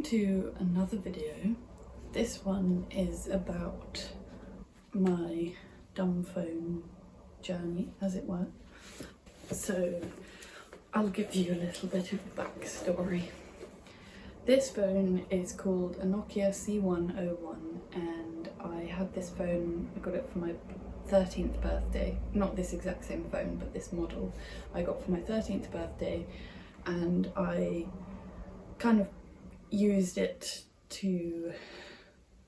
Welcome to another video. This one is about my Dumbphone journey, as it were. So I'll give you a little bit of backstory. This phone is called a Nokia C101 and I had this phone, I got it for my 13th birthday. Not this exact same phone, but this model I got for my 13th birthday, and I kind of used it to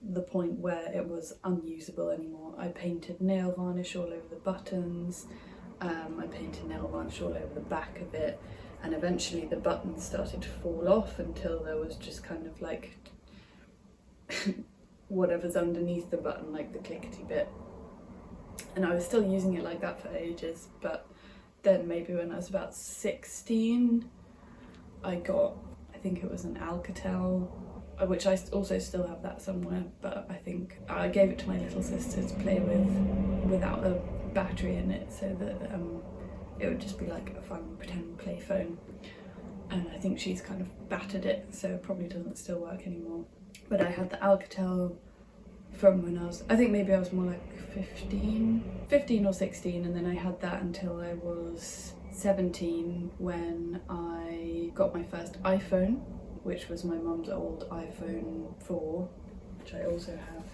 the point where it was unusable anymore. I painted nail varnish all over the buttons, I painted nail varnish all over the back of it, and eventually the buttons started to fall off until there was just kind of like whatever's underneath the button, like the clickety bit. And I was still using it like that for ages, but then maybe when I was about 16 I got, I think it was an Alcatel, which I also still have that somewhere, but I think I gave it to my little sister to play with without a battery in it, so that it would just be like a fun pretend play phone. And I think she's kind of battered it, so it probably doesn't still work anymore. But I had the Alcatel from when I was, I think maybe I was more like 15 or 16, and then I had that until I was 17 when I got my first iPhone, which was my mum's old iPhone 4, which I also have.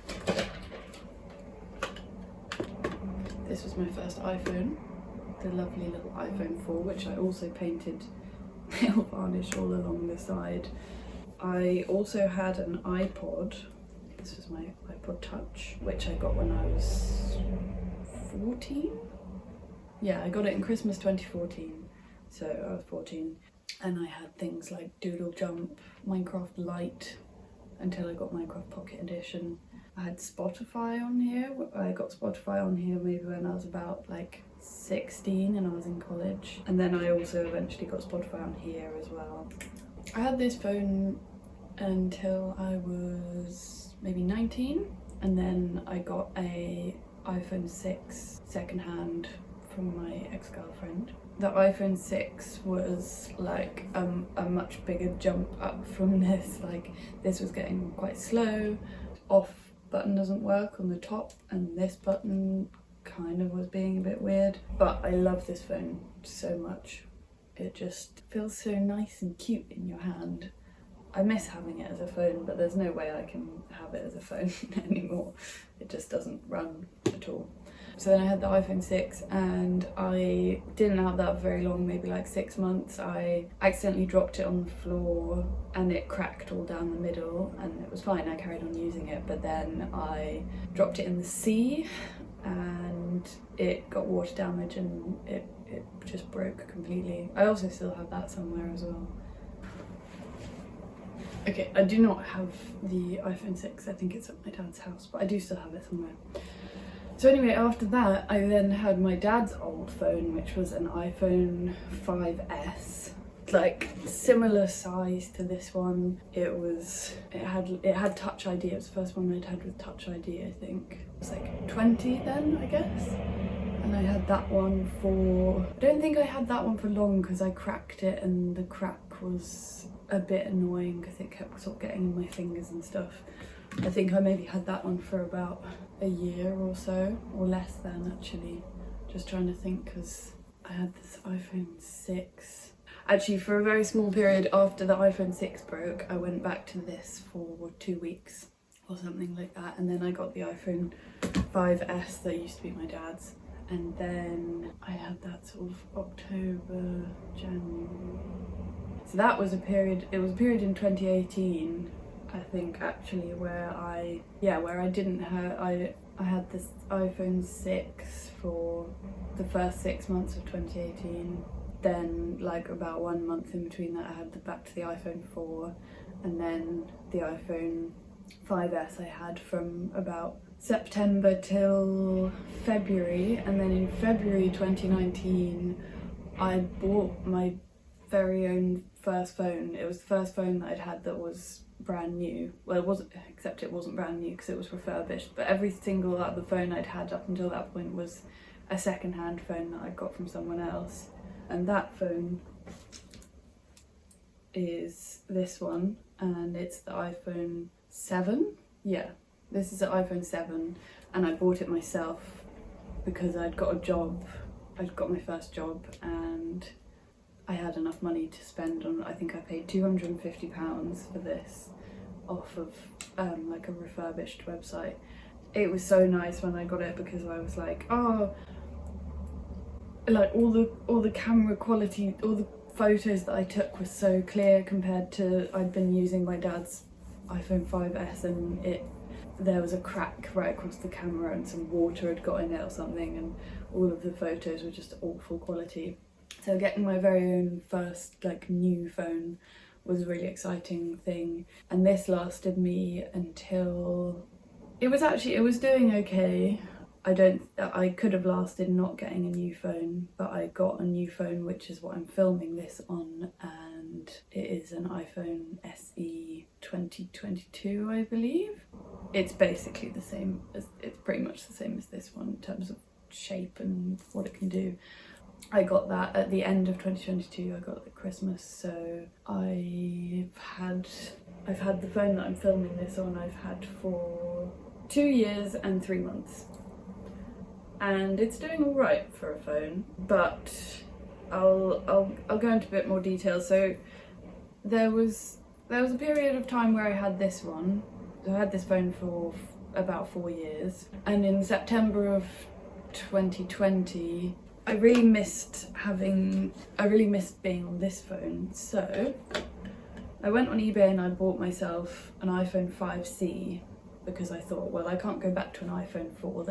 This was my first iPhone, the lovely little iPhone 4, which I also painted nail varnish all along the side. I also had an iPod. This was my iPod Touch, which I got when I was 14? Yeah, I got it in Christmas 2014, so I was 14. And I had things like Doodle Jump, Minecraft Lite, until I got Minecraft Pocket Edition. I had Spotify on here. I got Spotify on here maybe when I was about like 16 and I was in college. And then I also eventually got Spotify on here as well. I had this phone until I was maybe 19, and then I got a iPhone 6 secondhand from my ex-girlfriend. The iPhone 6 was like a much bigger jump up from this. Like, this was getting quite slow. Off button doesn't work on the top, and this button kind of was being a bit weird. But I love this phone so much. It just feels so nice and cute in your hand. I miss having it as a phone, but there's no way I can have it as a phone anymore. It just doesn't run at all. So then I had the iPhone 6 and I didn't have that very long, maybe like 6 months. I accidentally dropped it on the floor and it cracked all down the middle, and it was fine, I carried on using it, but then I dropped it in the sea and it got water damage and it just broke completely. I also still have that somewhere as well. Okay, I do not have the iPhone 6, I think it's at my dad's house, but I do still have it somewhere. So anyway, after that, I then had my dad's old phone, which was an iPhone 5S, like similar size to this one. It had Touch ID. It was the first one I'd had with Touch ID, I think. It was like 20 then, I guess. And I had that one for, I don't think I had that one for long because I cracked it, and the crack was a bit annoying because it kept sort of getting in my fingers and stuff. I think I maybe had that one for about a year or so, or less than actually. Just trying to think, because I had this iPhone 6. Actually, for a very small period after the iPhone 6 broke, I went back to this for 2 weeks or something like that, and then I got the iPhone 5S that used to be my dad's, and then I had that sort of October, January. So that was a period, it was a period in 2018, I think, actually, where I didn't have, I had this iPhone 6 for the first 6 months of 2018. Then like about 1 month in between that I had back to the iPhone 4, and then the iPhone 5S I had from about September till February, and then in February 2019 I bought my very own first phone. It was the first phone that I'd had that was brand new. Well, it wasn't, except it wasn't brand new because it was refurbished, but every single other phone I'd had up until that point was a second-hand phone that I got from someone else. And that phone is this one, and it's the iPhone 7. Yeah, this is the iPhone 7, and I bought it myself because I'd got a job. I'd got my first job and I had enough money to spend on, I think I paid £250 for this off of like a refurbished website. It was so nice when I got it because I was like, oh, like all the camera quality, all the photos that I took were so clear compared to, I'd been using my dad's iPhone 5S and there was a crack right across the camera and some water had got in it or something, and all of the photos were just awful quality. So getting my very own first like new phone was a really exciting thing, and this lasted me until it was doing okay. I could have lasted not getting a new phone, but I got a new phone, which is what I'm filming this on, and it is an iPhone SE 2022, I believe. It's basically the same it's pretty much the same as this one in terms of shape and what it can do. I got that at the end of 2022, I got it at Christmas, so I've had the phone that I'm filming this on, I've had for 2 years and 3 months. And it's doing all right for a phone, but I'll go into a bit more detail. So there was a period of time where I had this one. I had this phone for about 4 years, and in September of 2020 I really missed being on this phone, so I went on eBay and I bought myself an iPhone 5C because I thought, well, I can't go back to an iPhone 4,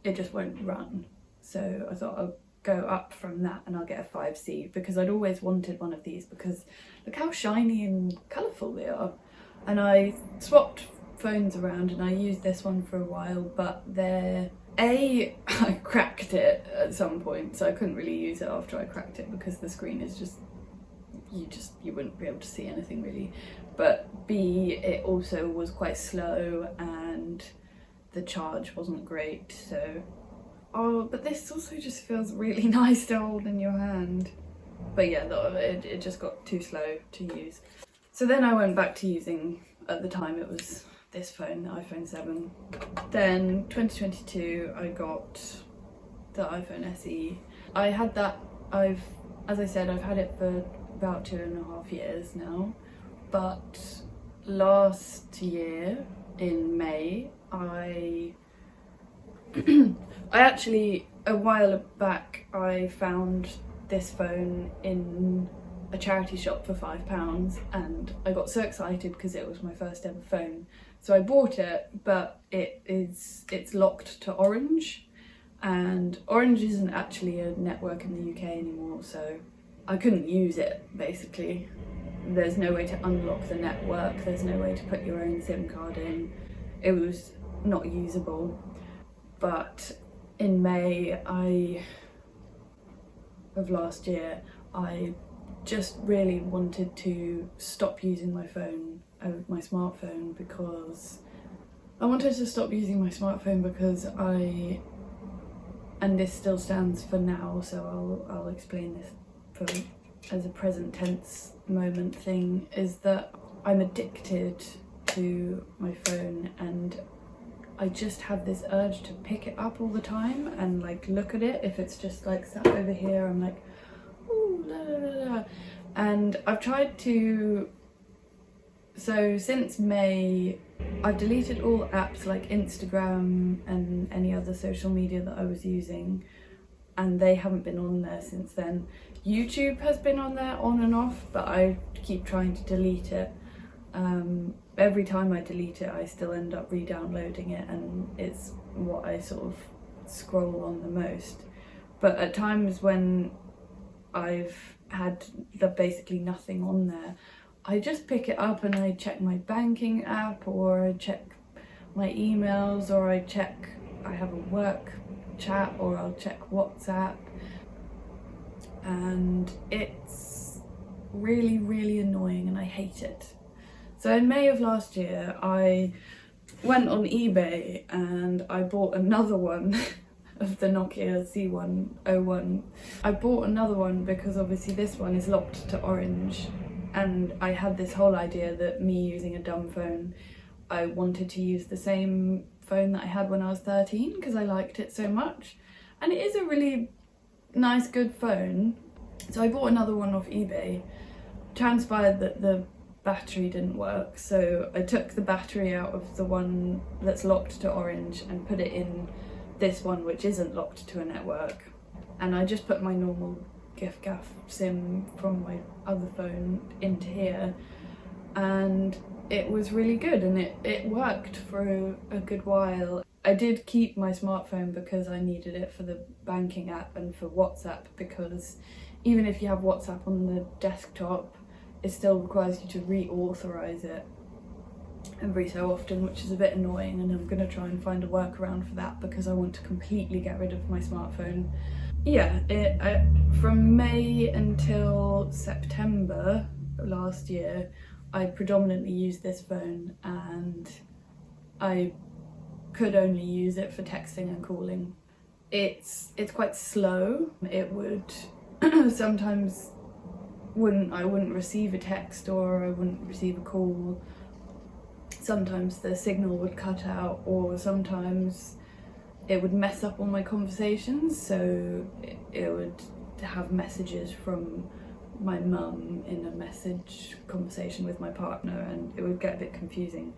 it just won't run. So I thought I'll go up from that and I'll get a 5C because I'd always wanted one of these because look how shiny and colourful they are. And I swapped phones around and I used this one for a while, but I cracked it at some point, so I couldn't really use it after I cracked it because the screen is you wouldn't be able to see anything really. But B, it also was quite slow and the charge wasn't great, so but this also just feels really nice to hold in your hand. But yeah, it just got too slow to use. So then I went back to using, at the time it was this phone, the iPhone 7. Then 2022 I got the iPhone SE. I had that, as I said, I've had it for about 2.5 years now, but last year in May I actually, a while back, I found this phone in a charity shop for £5 and I got so excited because it was my first ever phone. So I bought it, but it's locked to Orange, and Orange isn't actually a network in the UK anymore, so I couldn't use it basically. There's no way to unlock the network, there's no way to put your own SIM card in. It was not usable. But in May of last year, I just really wanted to stop using my phone, my smartphone, because I wanted to stop using my smartphone because and this still stands for now, so I'll explain this as a present tense moment thing, is that I'm addicted to my phone and I just have this urge to pick it up all the time and like look at it. If it's just like sat over here, I'm like, ooh, la la la la. And I've tried to, so since May, I've deleted all apps like Instagram and any other social media that I was using, and they haven't been on there since then. YouTube has been on there on and off, but I keep trying to delete it. Every time I delete it, I still end up re-downloading it, and it's what I sort of scroll on the most. But at times when I've had basically nothing on there, I just pick it up and I check my banking app, or I check my emails, or I have a work chat, or I'll check WhatsApp, and it's really, really annoying and I hate it. So in May of last year, I went on eBay and I bought another one of the Nokia C101. I bought another one because obviously this one is locked to Orange, and I had this whole idea that me using a dumb phone, I wanted to use the same phone that I had when I was 13 because I liked it so much, and it is a really nice, good phone. So I bought another one off eBay. Transpired that the battery didn't work, so I took the battery out of the one that's locked to Orange and put it in this one which isn't locked to a network, and I just put my normal giffgaff SIM from my other phone into here, and it was really good, and it worked for a good while. I did keep my smartphone because I needed it for the banking app and for WhatsApp, because even if you have WhatsApp on the desktop, it still requires you to reauthorize it every so often, which is a bit annoying, and I'm going to try and find a workaround for that because I want to completely get rid of my smartphone. Yeah, from May until September last year, I predominantly used this phone, and I could only use it for texting and calling. It's quite slow. It would sometimes I wouldn't receive a text or I wouldn't receive a call. Sometimes the signal would cut out, or sometimes it would mess up all my conversations, so it would have messages from my mum in a message conversation with my partner, and it would get a bit confusing.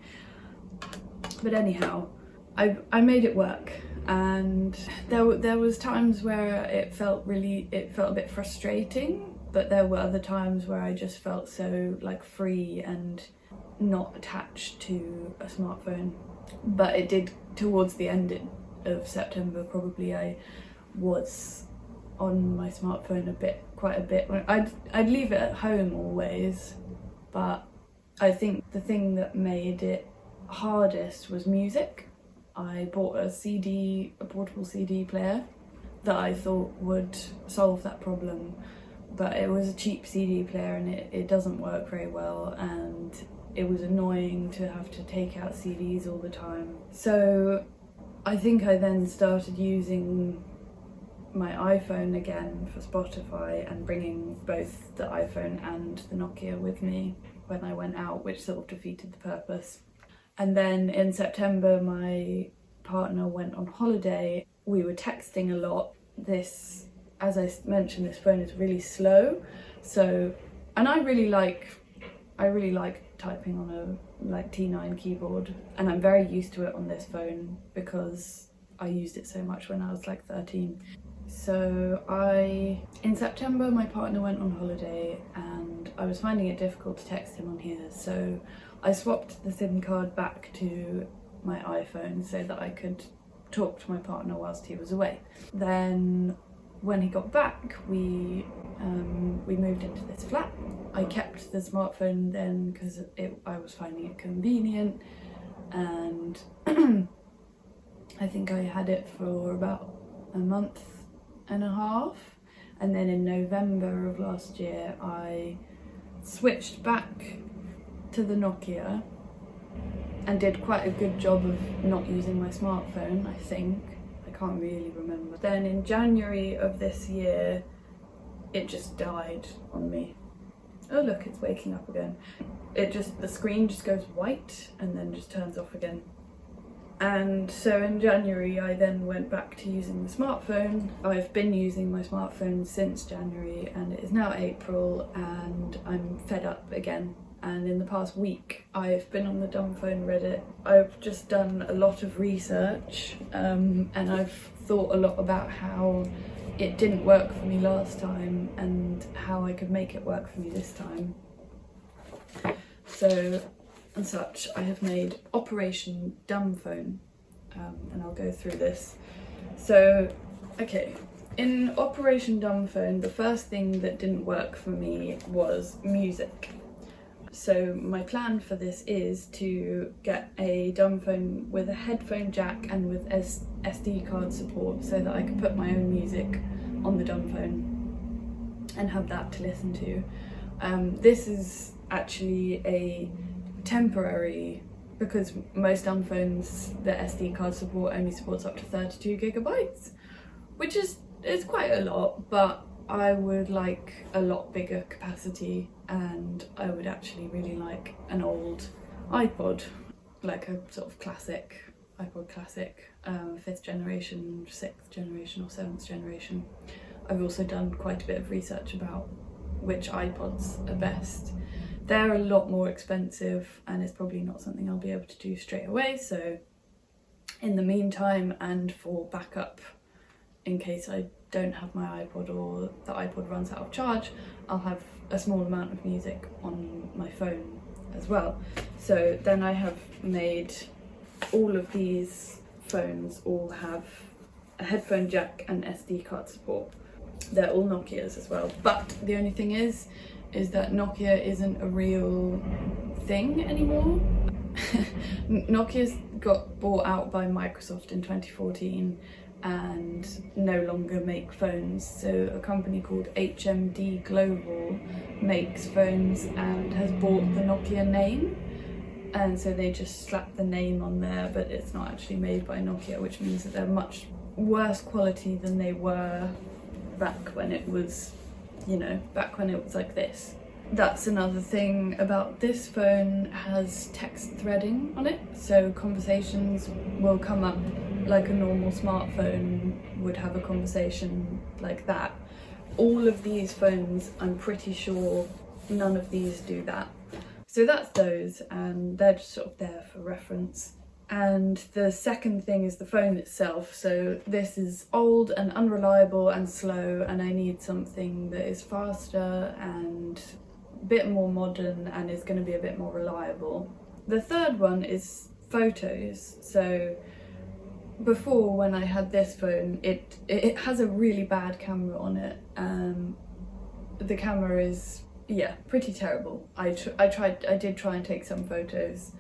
But anyhow, I made it work, and there was times where it felt a bit frustrating, but there were other times where I just felt so like free and not attached to a smartphone. But it did, towards the end of September probably, I was on my smartphone quite a bit. I'd leave it at home always, but I think the thing that made it hardest was music. I bought a portable CD player that I thought would solve that problem, but it was a cheap CD player and it doesn't work very well, and it was annoying to have to take out CDs all the time. So I think I then started using my iPhone again for Spotify and bringing both the iPhone and the Nokia with me when I went out, which sort of defeated the purpose. And then in September, my partner went on holiday. We were texting a lot. This, as I mentioned, this phone is really slow. So, and I really like typing on a T9 keyboard, and I'm very used to it on this phone because I used it so much when I was like 13. So in September, my partner went on holiday and I was finding it difficult to text him on here, so I swapped the SIM card back to my iPhone so that I could talk to my partner whilst he was away. Then when he got back, we moved into this flat. I kept the smartphone then because I was finding it convenient, and I think I had it for about a month and a half, and then in November of last year I switched back to the Nokia and did quite a good job of not using my smartphone, I think. I can't really remember. Then in January of this year, it just died on me. Oh look, it's waking up again. The screen just goes white and then just turns off again. And so in January I then went back to using the smartphone. I've been using my smartphone since January, and it is now April and I'm fed up again. And in the past week I've been on the Dumbphone Reddit. I've just done a lot of research, and I've thought a lot about how it didn't work for me last time and how I could make it work for me this time. So and such, I have made Operation Dumbphone, and I'll go through this. So, okay, in Operation Dumbphone, the first thing that didn't work for me was music. So my plan for this is to get a Dumbphone with a headphone jack and with SD card support so that I can put my own music on the Dumbphone and have that to listen to. This is actually a temporary, because most Dumbphones, the SD card support only supports up to 32 gigabytes, which is quite a lot, but I would like a lot bigger capacity, and I would actually really like an old iPod, like a sort of classic iPod Classic, 5th generation, 6th generation or 7th generation. I've also done quite a bit of research about which iPods are best. They're a lot more expensive and it's probably not something I'll be able to do straight away, so in the meantime and for backup in case I don't have my iPod or the iPod runs out of charge, I'll have a small amount of music on my phone as well. So then I have made all of these phones all have a headphone jack and SD card support. They're all Nokias as well, but the only thing is that Nokia isn't a real thing anymore. Nokia's got bought out by Microsoft in 2014 and no longer make phones, so a company called HMD Global makes phones and has bought the Nokia name, and so they just slap the name on there, but it's not actually made by Nokia, which means that they're much worse quality than they were back when it was, you know, back when it was like this. That's another thing about this phone, has text threading on it, so conversations will come up like a normal smartphone would have a conversation like that. All of these phones, I'm pretty sure none of these do that. So that's those, and they're just sort of there for reference. And the second thing is the phone itself. So this is old and unreliable and slow, and I need something that is faster and a bit more modern and is going to be a bit more reliable. The third one is photos. So before, when I had this phone, it has a really bad camera on it. The camera is, yeah, pretty terrible. I did try and take some photos,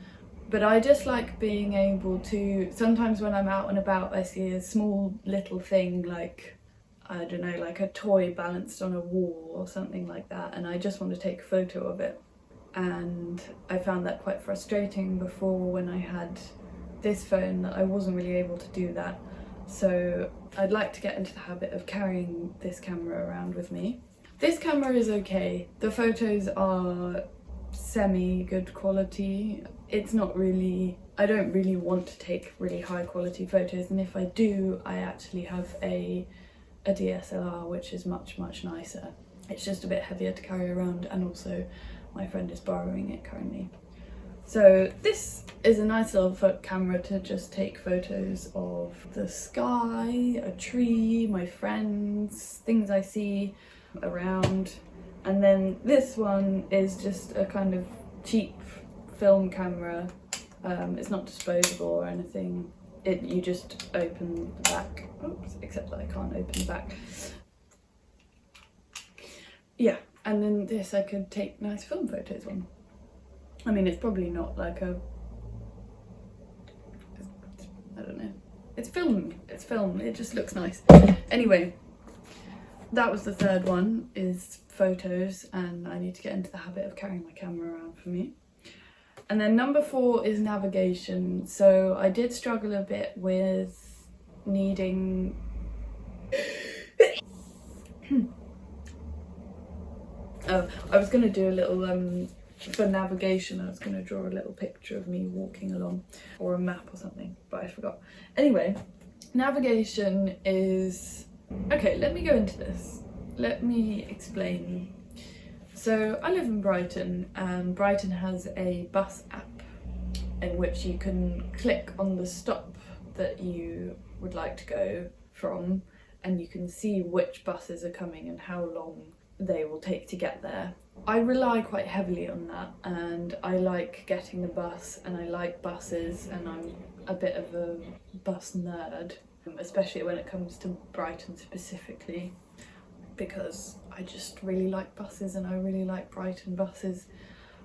but I just like being able to, sometimes when I'm out and about I see a small little thing like, I don't know, like a toy balanced on a wall or something like that, and I just want to take a photo of it. And I found that quite frustrating before when I had this phone, that I wasn't really able to do that. So I'd like to get into the habit of carrying this camera around with me. This camera is okay. The photos are semi-good quality. It's not really, I don't really want to take really high quality photos, and if I do, I actually have a DSLR, which is much nicer. It's just a bit heavier to carry around, and also my friend is borrowing it currently. So this is a nice little camera to just take photos of the sky, a tree, my friends, things I see around. And then this one is just a kind of cheap film camera. It's not disposable or anything. You just open the back. Oops, except that I can't open the back. Yeah, and then this I could take nice film photos on. I mean, it's probably not like a, I don't know, it's film, it just looks nice. Anyway, that was the third one, is photos, and I need to get into the habit of carrying my camera around for me. And then number 4 is navigation. So I did struggle a bit with needing oh, I was going to do a little for navigation, I was going to draw a little picture of me walking along, or a map or something, but I forgot. Anyway, navigation is, okay, let me go into this. Let me explain. So I live in Brighton, and Brighton has a bus app in which you can click on the stop that you would like to go from, and you can see which buses are coming and how long they will take to get there. I rely quite heavily on that, and I like getting the bus, and I like buses, and I'm a bit of a bus nerd, especially when it comes to Brighton specifically, because I just really like buses, and I really like Brighton buses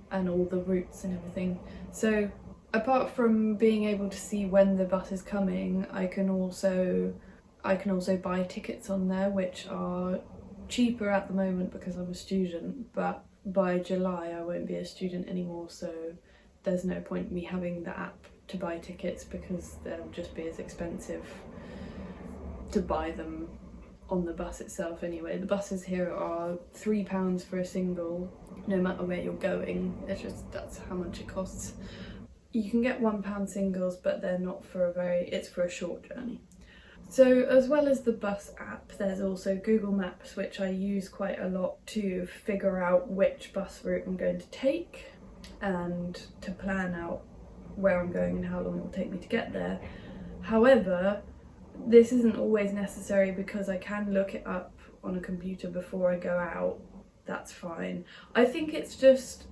and all the routes and everything. So apart from being able to see when the bus is coming, I can also buy tickets on there, which are cheaper at the moment because I'm a student, but by July I won't be a student anymore, so there's no point in me having the app to buy tickets because they'll just be as expensive to buy them on the bus itself anyway. The buses here are £3 for a single, no matter where you're going. It's just, that's how much it costs. You can get £1 singles, but they're not for it's for a short journey. So as well as the bus app, there's also Google Maps, which I use quite a lot to figure out which bus route I'm going to take and to plan out where I'm going and how long it will take me to get there. However, this isn't always necessary because I can look it up on a computer before I go out. That's fine. I think it's just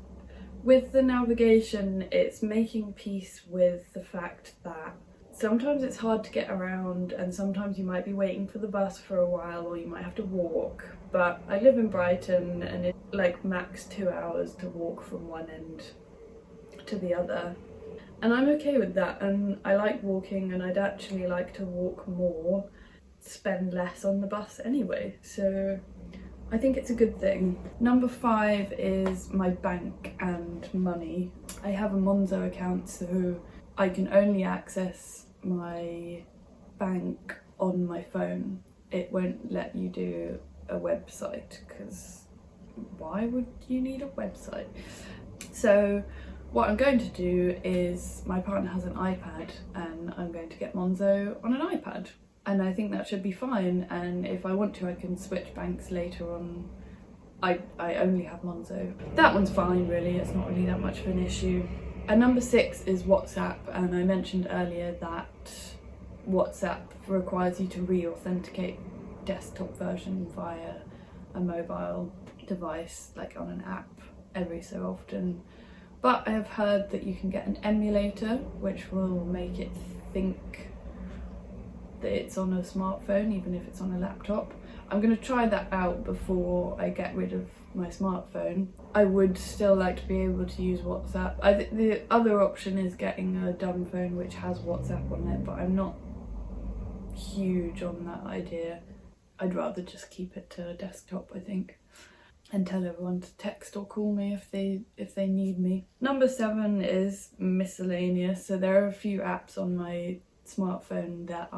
with the navigation, it's making peace with the fact that sometimes it's hard to get around and sometimes you might be waiting for the bus for a while or you might have to walk. But I live in Brighton and it's like max 2 hours to walk from one end to the other. And I'm okay with that, and I like walking, and I'd actually like to walk more, spend less on the bus anyway, so I think it's a good thing. Number 5 is my bank and money. I have a Monzo account, so I can only access my bank on my phone. It won't let you do a website, because why would you need a website? So what I'm going to do is, my partner has an iPad and I'm going to get Monzo on an iPad, and I think that should be fine, and if I want to I can switch banks later on. I only have Monzo. That one's fine really, it's not really that much of an issue. And number 6 is WhatsApp, and I mentioned earlier that WhatsApp requires you to re-authenticate desktop version via a mobile device, like on an app, every so often. But I have heard that you can get an emulator which will make it think that it's on a smartphone even if it's on a laptop. I'm going to try that out before I get rid of my smartphone. I would still like to be able to use WhatsApp. The other option is getting a Dumbphone which has WhatsApp on it, but I'm not huge on that idea. I'd rather just keep it to a desktop, I think, and tell everyone to text or call me if they need me. Number 7 is miscellaneous. So there are a few apps on my smartphone that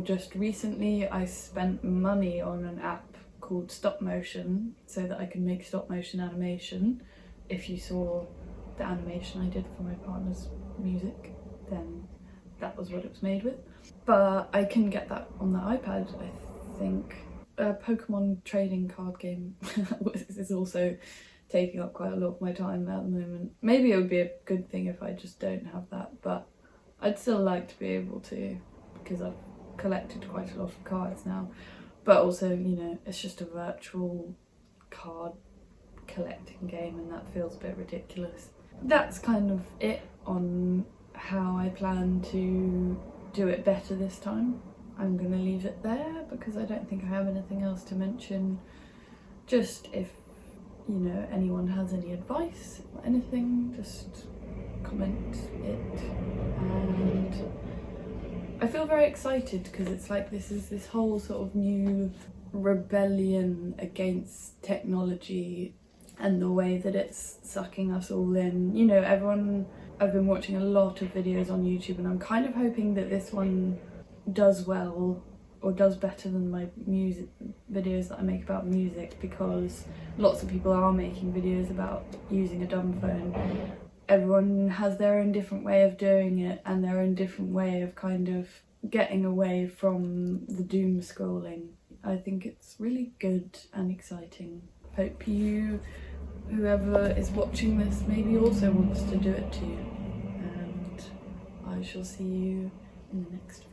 just recently I spent money on an app called Stop Motion so that I can make stop motion animation. If you saw the animation I did for my partner's music, then that was what it was made with. But I can get that on the iPad, I think. A Pokemon trading card game is also taking up quite a lot of my time at the moment. Maybe it would be a good thing if I just don't have that, but I'd still like to be able to, because I've collected quite a lot of cards now. But also, you know, it's just a virtual card collecting game and that feels a bit ridiculous. That's kind of it on how I plan to do it better this time. I'm going to leave it there because I don't think I have anything else to mention. Just if, you know, anyone has any advice or anything, just comment it. And I feel very excited because it's like this whole sort of new rebellion against technology and the way that it's sucking us all in. You know, I've been watching a lot of videos on YouTube and I'm kind of hoping that this one does well or does better than my music videos that I make about music, because lots of people are making videos about using a Dumbphone. Everyone has their own different way of doing it and their own different way of kind of getting away from the doom scrolling. I think it's really good and exciting. Hope whoever is watching this maybe also wants to do it too, and I shall see you in the next video.